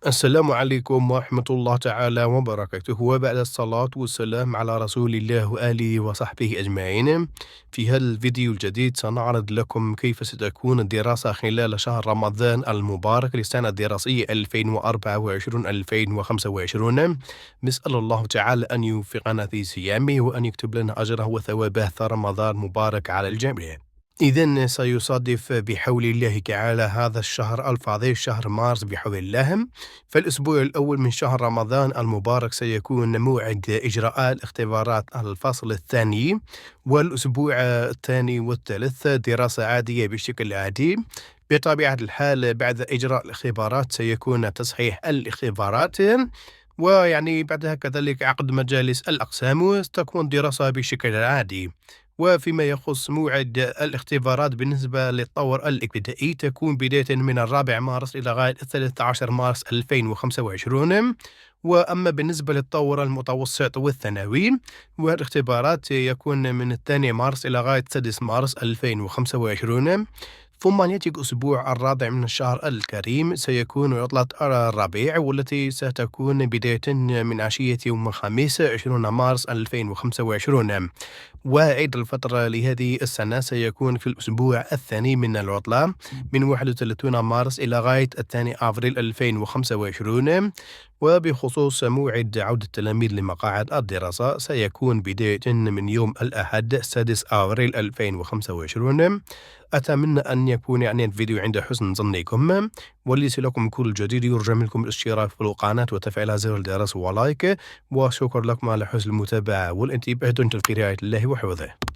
السلام عليكم ورحمة الله تعالى وبركاته، وبعد الصلاة والسلام على رسول الله وآله وصحبه أجمعين. في هذا الفيديو الجديد سنعرض لكم كيف ستكون الدراسة خلال شهر رمضان المبارك للسنة الدراسية 2024-2025. نسأل الله تعالى أن يوفقنا في صيامه وأن يكتب لنا أجره وثوابه، رمضان مبارك على الجميع. إذن سيصادف بحول الله تعالى هذا الشهر الفضيل شهر مارس بحول الله. فالأسبوع الأول من شهر رمضان المبارك سيكون موعد إجراءات اختبارات الفصل الثاني، والأسبوع الثاني والثالث دراسة عادية بشكل عادي. بطبيعة الحال بعد إجراء الاختبارات سيكون تصحيح الاختبارات، ويعني بعدها كذلك عقد مجالس الأقسام، وستكون دراسة بشكل عادي. وفيما يخص موعد الاختبارات بالنسبة للطور الابتدائي تكون بداية من 4 مارس إلى غاية 13 مارس 2025. وأما بالنسبة للطور المتوسط والثانوي والاختبارات يكون من 2 مارس إلى غاية 6 مارس 2025. ثم يأتي الأسبوع الرابع من الشهر الكريم، سيكون عطلة الربيع والتي ستكون بداية من عشية يوم الخميس 20 مارس 2025. وعيد الفطر لهذه السنة سيكون في الأسبوع الثاني من العطلة من 31 مارس إلى غاية 2 أبريل 2025. وبخصوص موعد عودة التلاميذ لمقاعد الدراسة سيكون بداية من يوم الأحد 6 أبريل 2025. أتمنى أن يكون الفيديو عند حسن ظنكم، وليس لكم كل جديد يرجى منكم الاشتراك في القناة وتفعيل زر الجرس ولايك، وشكرا لكم على حسن المتابعة والانتباه. دمتم في رعاية الله وحفظه.